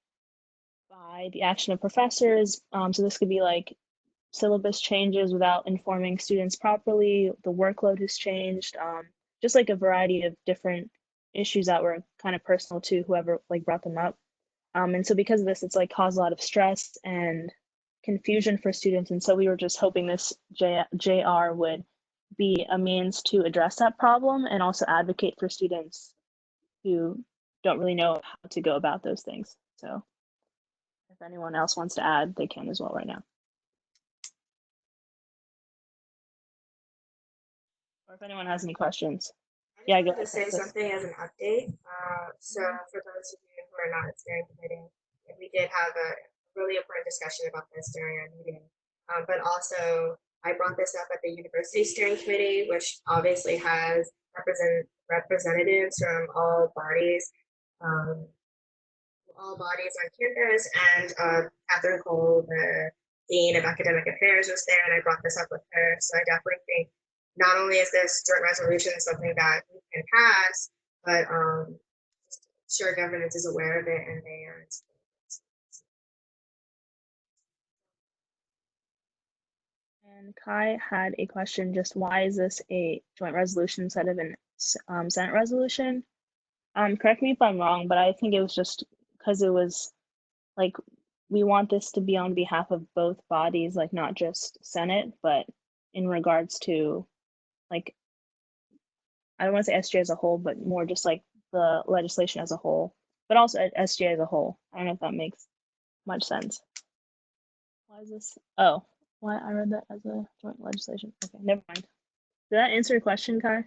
by the action of professors. So this could be like syllabus changes without informing students properly, the workload has changed, just like a variety of different issues that were kind of personal to whoever like brought them up. And so because of this, it's like caused a lot of stress and confusion for students. And so we were just hoping this JR would be a means to address that problem and also advocate for students who don't really know how to go about those things. So if anyone else wants to add, they can as well right now. Or if anyone has any questions. I Yeah, go just ahead, wanted to say Francis. something as an update. So for those of you who are not at steering committee, we did have a really important discussion about this during our meeting. But also, I brought this up at the university steering committee, which obviously has representatives from all bodies on campus. And Catherine Cole, the Dean of Academic Affairs, was there, and I brought this up with her. So I definitely think not only is this joint resolution something that we can pass, but sure governance is aware of it and they are. And Kai had a question, just why is this a joint resolution instead of an Senate resolution? Correct me if I'm wrong, but I think it was just because it was like, we want this to be on behalf of both bodies, like not just Senate, but in regards to like, I don't want to say SJ as a whole, but more just like the legislation as a whole, but also SJ as a whole. I don't know if that makes much sense. Why is this? Oh, why I read that as a joint legislation. Okay, never mind. Did that answer your question, Kai?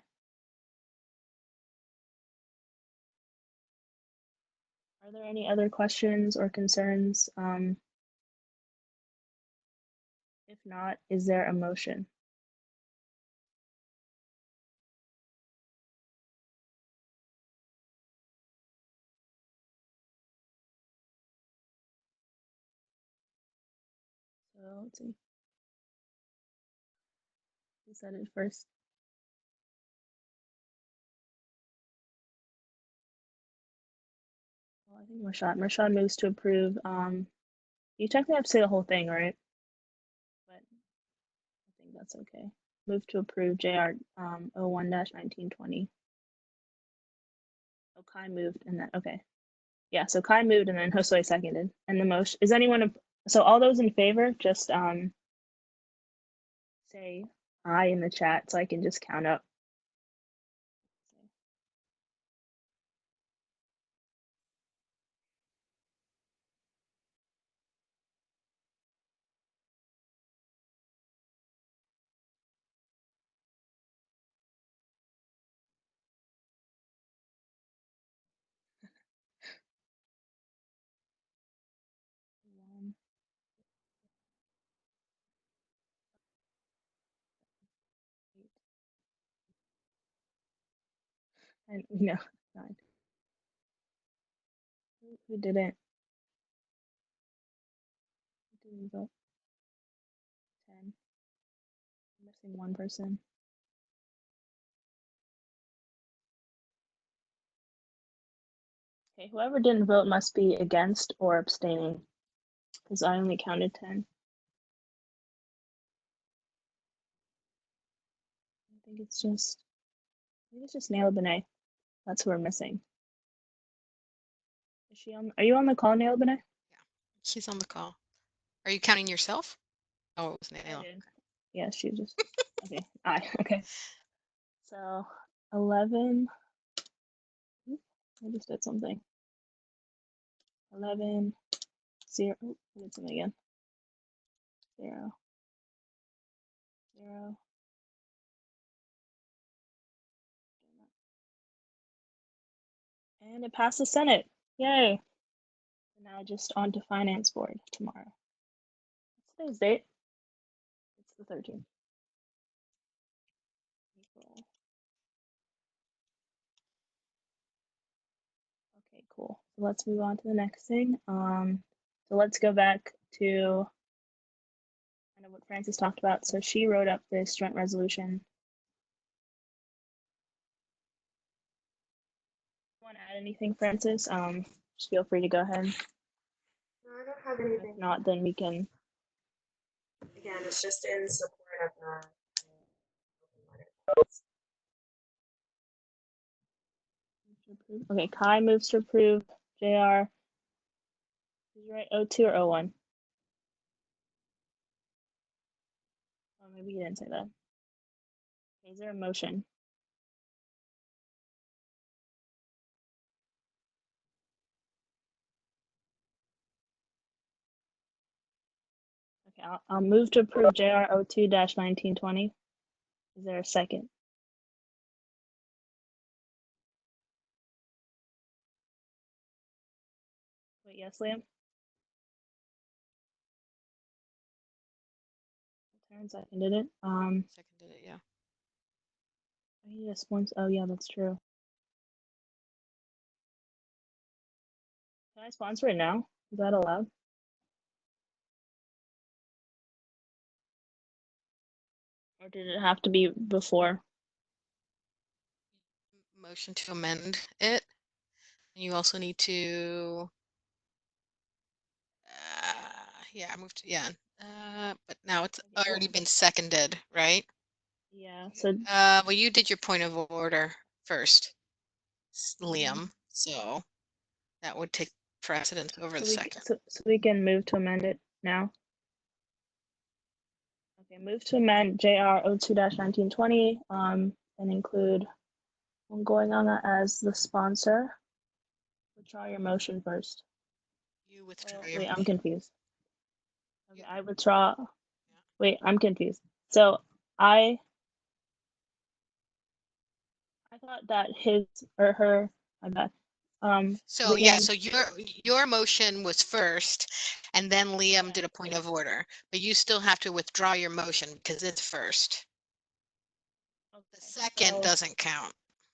Are there any other questions or concerns? If not, is there a motion? So let's see. Who said it first? Well, I think Rashad. Rashad moves to approve. You technically have to say the whole thing, right? But I think that's okay. move to approve JR 01-1920. Oh, Kai moved and then, okay. Yeah, so Kai moved and then Josue seconded. And the motion, is anyone, so all those in favor, just say aye in the chat so I can just count up. One, eight, and no, 9. Who didn't? Who didn't vote? 10. I'm missing one person. Okay, whoever didn't vote must be against or abstaining, because I only counted 10. I think it's just Naila Benet. That's who we're missing. Is she on? Are you on the call, Naila Benet? She's on the call. Are you counting yourself? Oh, it was I Nail. did. Yeah, she just. Okay, aye. Okay. So 11. Oop, I just did something. 11. 0. Oop, I did something again. 0. 0. And it passed the Senate. Yay. And now just on to Finance Board tomorrow. What's today's date? It's the 13th. April. Okay, cool. So let's move on to the next thing. So let's go back to kind of what Frances talked about. So she wrote up this joint resolution. Want to add anything, Frances? Just feel free to go ahead. No, I don't have anything. If not, then we can. Again, it's just in support of the Okay, Kai moves to approve. JR. Is you right? 02 or 01? Oh, maybe he didn't say that. Okay, is there a motion? Okay, I'll move to approve JR 02-1920. Is there a second? Wait, yes, Liam? Taryn seconded it. Seconded it, yeah. He just wants. Oh, yeah, that's true. Can I sponsor it now? Is that allowed? Or did it have to be before? Motion to amend it. And you also need to, yeah, I moved to, yeah. But now it's already been seconded, right? Yeah, so Well, you did your point of order first, Liam, so that would take precedence over the second. so we can move to amend it now. Okay, move to amend JR 02-1920 and include Ngoyanga as the sponsor. Withdraw your motion first. You withdraw Wait, your I'm motion. confused. Okay, I withdraw. Wait, I'm confused. So I thought that his or her, my bad. So yeah, Liam, so your motion was first, and then Liam did a point of order, but you still have to withdraw your motion because it's first. The second so doesn't count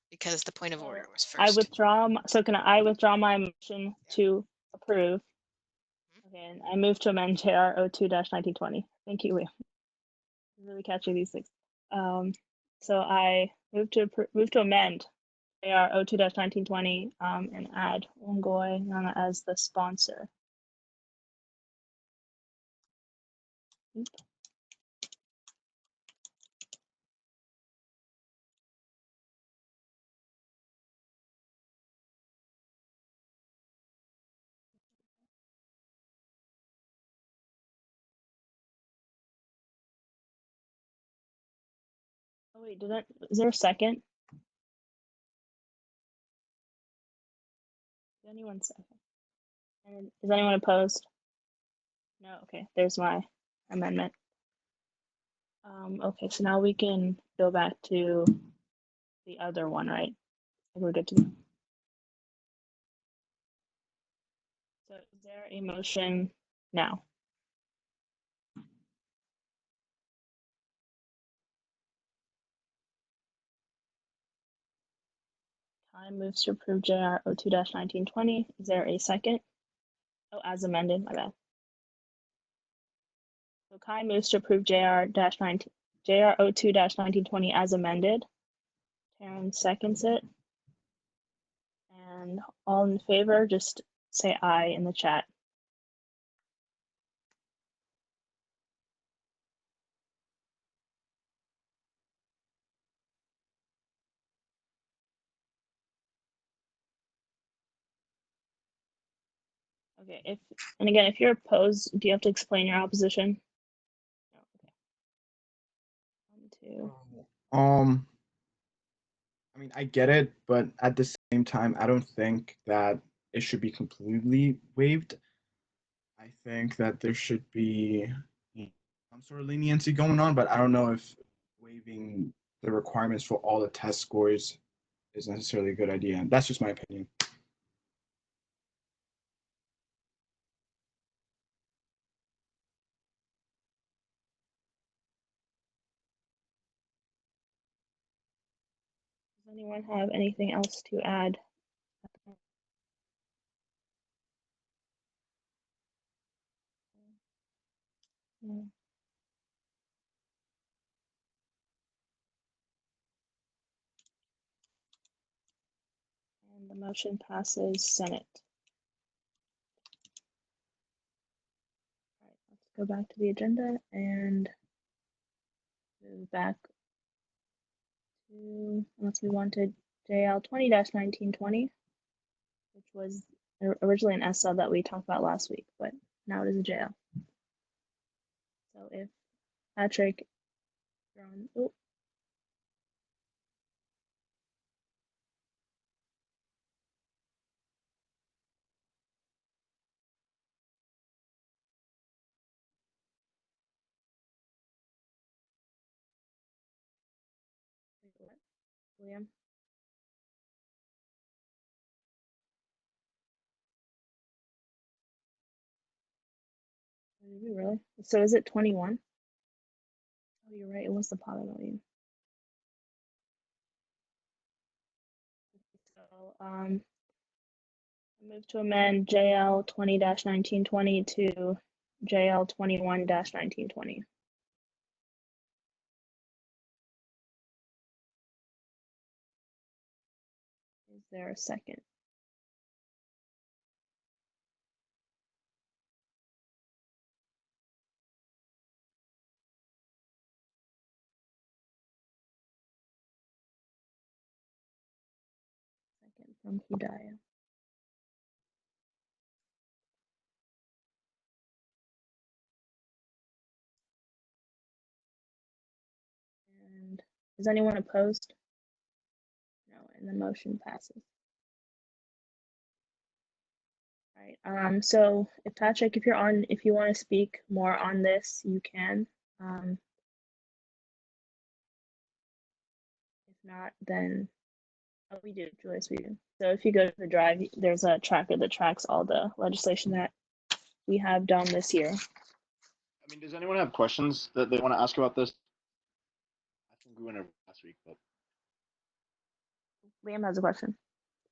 because the point of order was I first. withdraw. So can I withdraw my motion to approve? Okay, and I move to amend JR 02-1920. Thank you, Liam. Really catchy, these things. So I move to amend JR 02-1920 and add Ngoyanga as the sponsor. Oop. Oh wait, is there a second? Did anyone second? And is anyone opposed? No, okay, there's my amendment. Okay, so now we can go back to the other one, right? We're good to go. So is there a motion now? Kai moves to approve JR 02-1920. Is there a second? Oh, as amended, my bad. So Kai moves to approve JR 02-1920 as amended. Taryn seconds it. And all in favor, just say aye in the chat. Okay, and again, if you're opposed, do you have to explain your opposition? No, okay. 1, 2. I mean, I get it, but at the same time, I don't think that it should be completely waived. I think that there should be some sort of leniency going on, but I don't know if waiving the requirements for all the test scores is necessarily a good idea. That's just my opinion. Does anyone have anything else to add? No. And the motion passes Senate. All right, let's go back to the agenda and move back to, unless we wanted JL 20-1920, which was originally an SL that we talked about last week, but now it is a JL. So if Patrick, you're on, oh. Wait, what? William? Did we really? So is it 21? Oh, you're right. It was the pot volume. So I move to amend JL 20-1920 to JL 21-1920. Is there a second? Second from Hidayah. And is anyone opposed? No, and the motion passes. All right. So if Patrick, if you want to speak more on this, you can. If not, then we do, Joyce, we do. So if you go to the drive, there's a tracker that tracks all the legislation that we have done this year. I mean, does anyone have questions that they want to ask about this? I think we went over last week, but Liam has a question.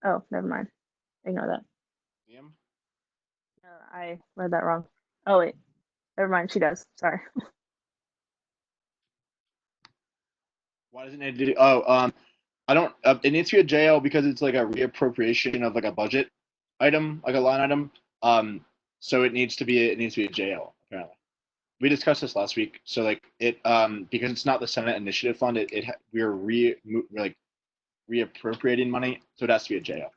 Oh, never mind. Ignore that. Liam? I read that wrong. Oh wait, never mind. She does. Sorry. Why doesn't it do? Oh, I don't. It needs to be a JL because it's like a reappropriation of like a budget item, like a line item. So it needs to be a JL apparently. We discussed this last week. So like it because it's not the Senate initiative fund. We're like reappropriating money, so it has to be a JL.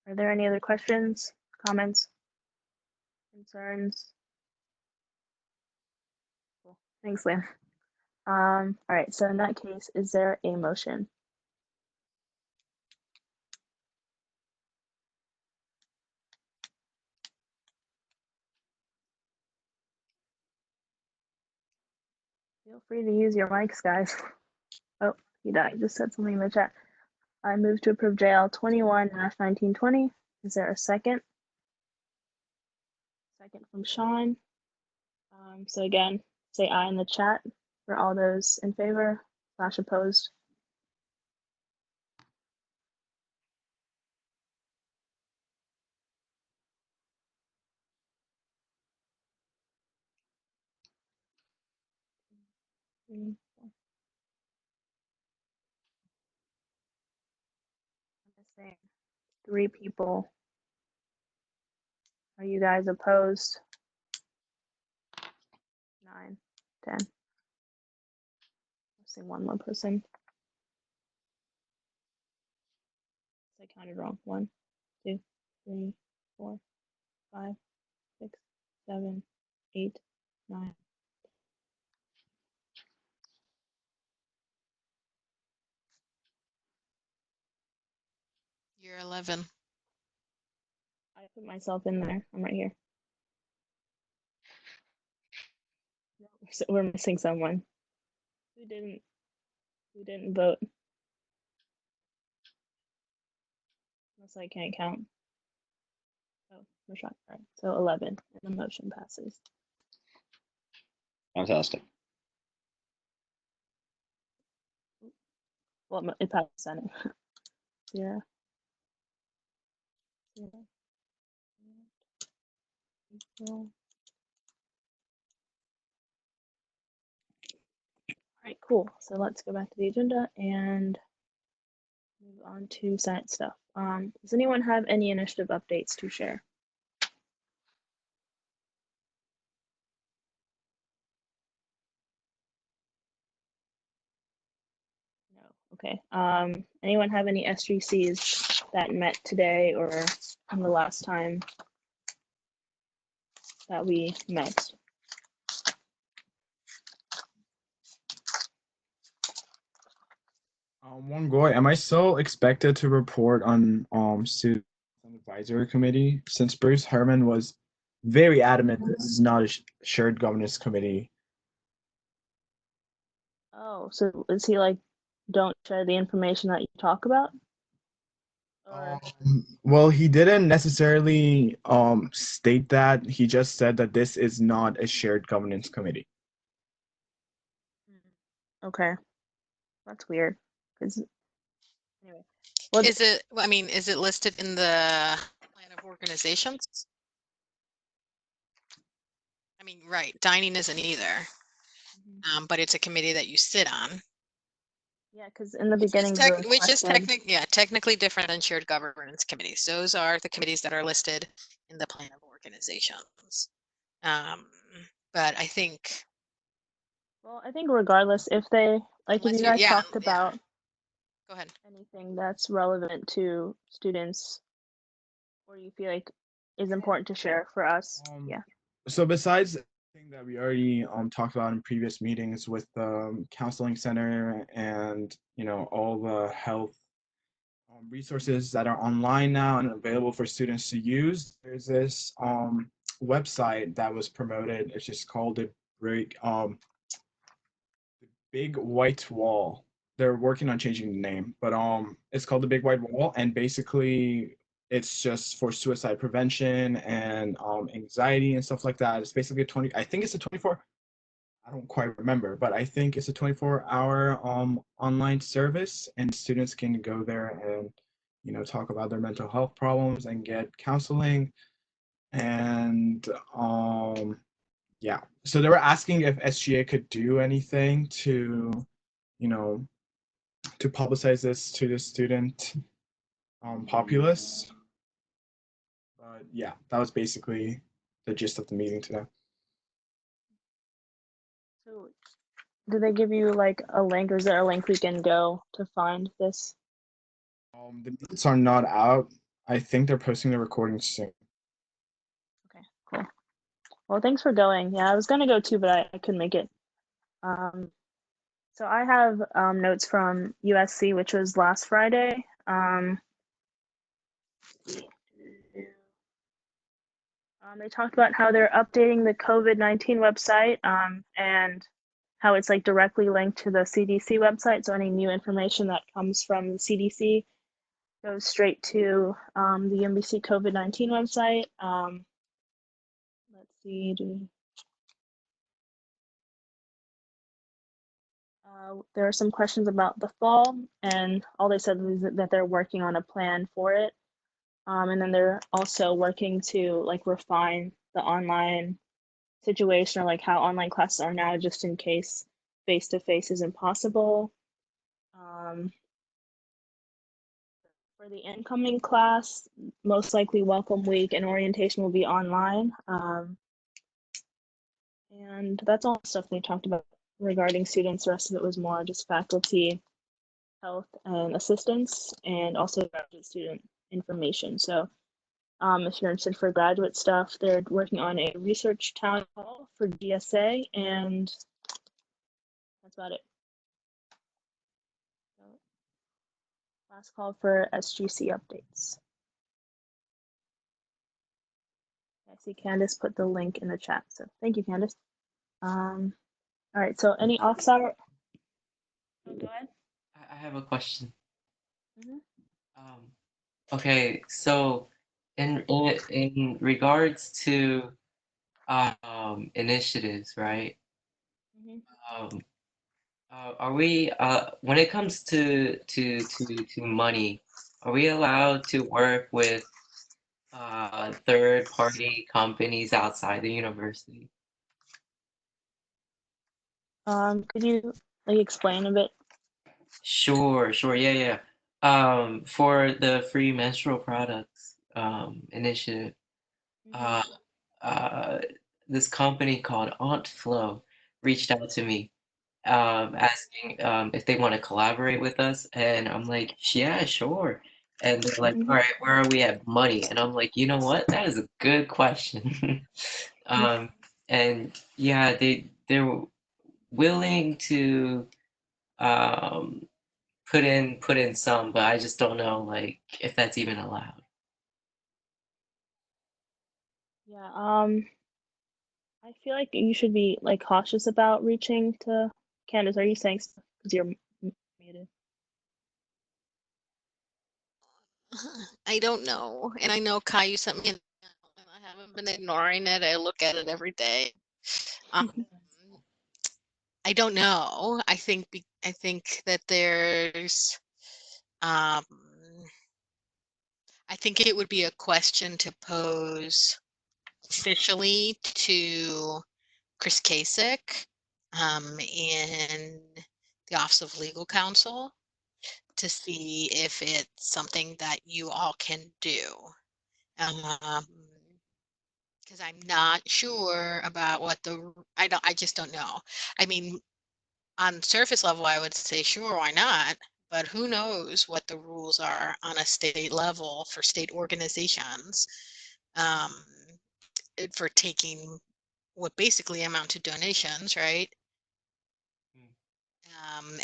Are there any other questions, comments? Concerns? Cool. Thanks, Liam. All right, so in that case, is there a motion? Feel free to use your mics, guys. Oh, he died. Just said something in the chat. I move to approve JL 21-1920. Is there a second? Second from Sean. So again, say aye in the chat for all those in favor / opposed. I'm missing 3 people. Are you guys opposed? 9, 10. Missing 1 more person. I counted wrong. 1, 2, 3, 4, 5, 6, 7, 8, 9. You're 11. I put myself in there. I'm right here. No, we're missing someone. Who didn't vote? Unless I can't count. Oh, Rashad. All right. So 11, and the motion passes. Fantastic. Well, it passed the Senate. Yeah. Yeah. All right, cool. So let's go back to the agenda and move on to Senate stuff. Does anyone have any initiative updates to share? No. Okay. Anyone have any SGCs that met today or in the last time that we met? One am I still expected to report on student advisory committee since Bruce Herman was very adamant this is not a shared governance committee? Oh, so is he like, don't share the information that you talk about? Or Well, he didn't necessarily state that. He just said that this is not a shared governance committee. okay, that's weird. Because anyway, well, Is it, I mean, is it listed in the plan of organizations? I mean, right, dining isn't either, but it's a committee that you sit on. yeah, because in the Which is beginning, Bruce which is said, technically different than shared governance committees. Those are the committees that are listed in the plan of organizations. But I think, well, I think regardless, if they like, if unless you you, guys yeah, talked yeah. about Go ahead. anything that's relevant to students, or you feel like is important to share for us, yeah. So besides the thing that we already talked about in previous meetings with the counseling center and all the health resources that are online now and available for students to use, there's this website that was promoted. It's just called the Big White Wall. They're working on changing the name, but it's called the Big White Wall, and basically it's just for suicide prevention and anxiety and stuff like that. It's basically I think it's a 24, I don't quite remember, but I think it's a 24-hour online service, and students can go there and talk about their mental health problems and get counseling. And yeah, so they were asking if SGA could do anything to to publicize this to the student populace. But yeah, that was basically the gist of the meeting today. So, do they give you like a link, or is there a link we can go to find this? The minutes are not out. I think they're posting the recording soon. Okay, cool. Well, thanks for going. Yeah, I was gonna go too, but I couldn't make it. So I have notes from USC, which was last Friday. They talked about how they're updating the COVID-19 website and how it's like directly linked to the CDC website. So any new information that comes from the CDC goes straight to the UMBC COVID-19 website. Let's see. There are some questions about the fall, and all they said was that they're working on a plan for it. And then they're also working to like refine the online situation, or like how online classes are now, just in case face-to-face isn't possible. For the incoming class, most likely welcome week and orientation will be online. And that's all the stuff they talked about regarding students. The rest of it was more just faculty, health, and assistance, and also graduate student information. So if you're interested for graduate stuff, they're working on a research town hall for GSA, and that's about it. So, last call for SGC updates. I see Candace put the link in the chat, so thank you, Candace. All right, so any off-hour? Oh, go ahead. I have a question. Mhm. Okay, so in regards to initiatives, right? Mhm. Are we when it comes to money, are we allowed to work with third-party companies outside the university? Could you like explain a bit? Sure, yeah. For the free menstrual products initiative, uh, uh, this company called Aunt Flo reached out to me, asking if they want to collaborate with us, and I'm like, yeah, sure. And they're like, all right, where are we at money? And I'm like, you know what? That is a good question. And yeah, they're willing to um put in some, but I just don't know like if that's even allowed. Yeah, I feel like you should be like cautious about reaching to Candace. Are you saying stuff because you're muted? I don't know. And I know Kai, you sent me an email, and I haven't been ignoring it. I look at it every day. I don't know. I think that there's um I think it would be a question to pose officially to Chris Kasich in the Office of Legal Counsel to see if it's something that you all can do. Because I'm not sure about what I just don't know. I mean, on surface level, I would say, sure, why not? But who knows what the rules are on a state level for state organizations for taking what basically amount to donations, right?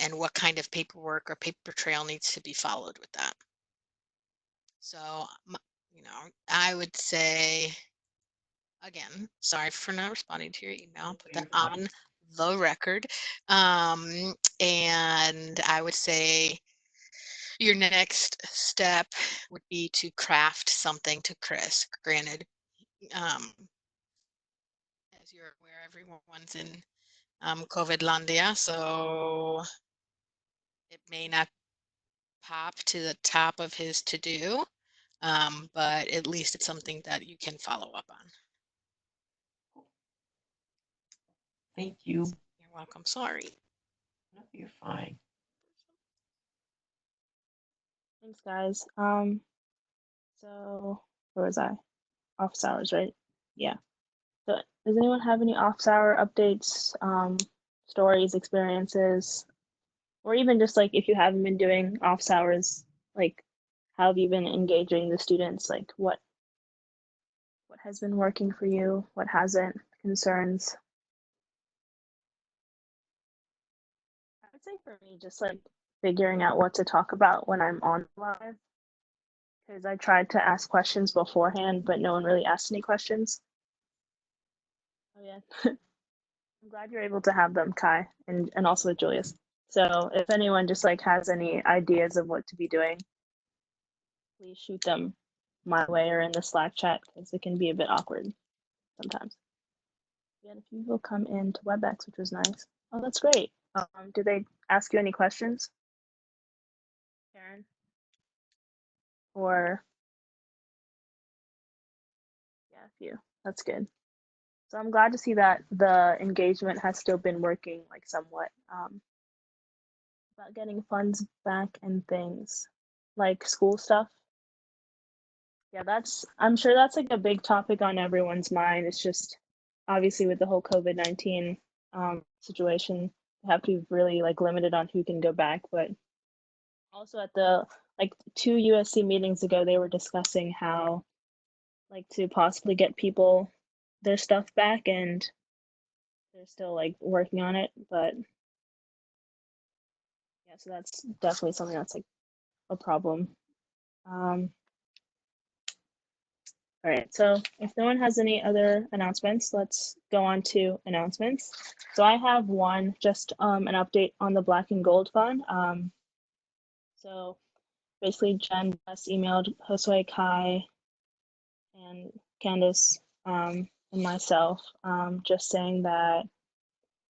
And what kind of paperwork or paper trail needs to be followed with that. So, I would say, again, sorry for not responding to your email, put that on the record. And I would say your next step would be to craft something to Chris. Granted, as you're aware, everyone's in COVIDlandia, so it may not pop to the top of his to-do, but at least it's something that you can follow up on. Thank you. You're welcome. Sorry. No, you're fine. Thanks, guys. So where was I? Office hours, right? Yeah. So does anyone have any office hour updates, stories, experiences, or even just like if you haven't been doing office hours, like how have you been engaging the students? Like what has been working for you? What hasn't? concerns? I would say for me, just like figuring out what to talk about when I'm on live. Because I tried to ask questions beforehand, but no one really asked any questions. Oh yeah. I'm glad you're able to have them, Kai, and also Julius. So if anyone just like has any ideas of what to be doing, please shoot them my way or in the Slack chat because it can be a bit awkward sometimes. Yeah, a few people come into WebEx, which was nice. Oh, that's great. Did they ask you any questions, Karen? Or yeah, a few. That's good. So I'm glad to see that the engagement has still been working like somewhat about getting funds back and things like school stuff. Yeah, I'm sure that's like a big topic on everyone's mind. It's just obviously with the whole COVID-19 situation, you have to be really like limited on who can go back. But also at the like 2 USC meetings ago, they were discussing how like to possibly get people their stuff back, and they're still like working on it. But yeah, so that's definitely something that's like a problem. All right, so if no one has any other announcements, let's go on to announcements. So I have one, just an update on the Black and Gold Fund. So basically Jen just emailed Josue, Kai, and Candace, and myself, just saying that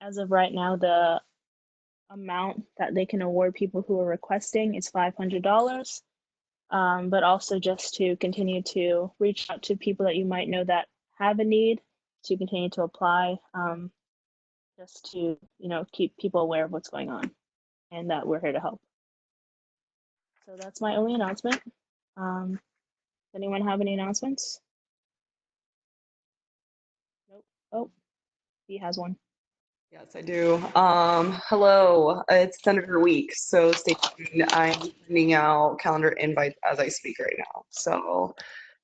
as of right now, the amount that they can award people who are requesting is $500. But also just to continue to reach out to people that you might know that have a need to continue to apply, just to, keep people aware of what's going on and that we're here to help. So that's my only announcement. Does anyone have any announcements? Nope. Oh, he has one. Yes, I do. Hello, it's Senator Week, so stay tuned. I'm sending out calendar invites as I speak right now. So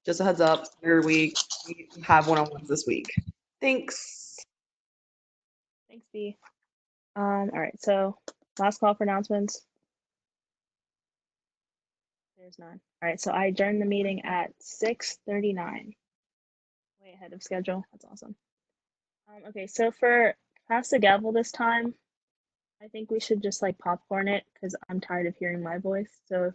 just a heads up, Senator Week, we have one-on-ones this week. Thanks. Thanks, B. All right, so last call for announcements. There's none. All right, so I adjourned the meeting at 6:39. Way ahead of schedule. That's awesome. Okay, so for pass the gavel this time, I think we should just like popcorn it because I'm tired of hearing my voice. So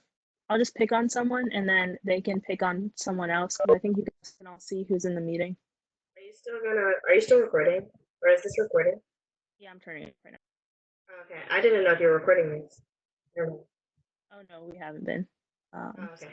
I'll just pick on someone and then they can pick on someone else because I think you guys can all see who's in the meeting. Are you still recording? Or is this recorded? Yeah, I'm turning it right now. Okay, I didn't know if you were recording this. Never mind. Oh no, we haven't been. Okay.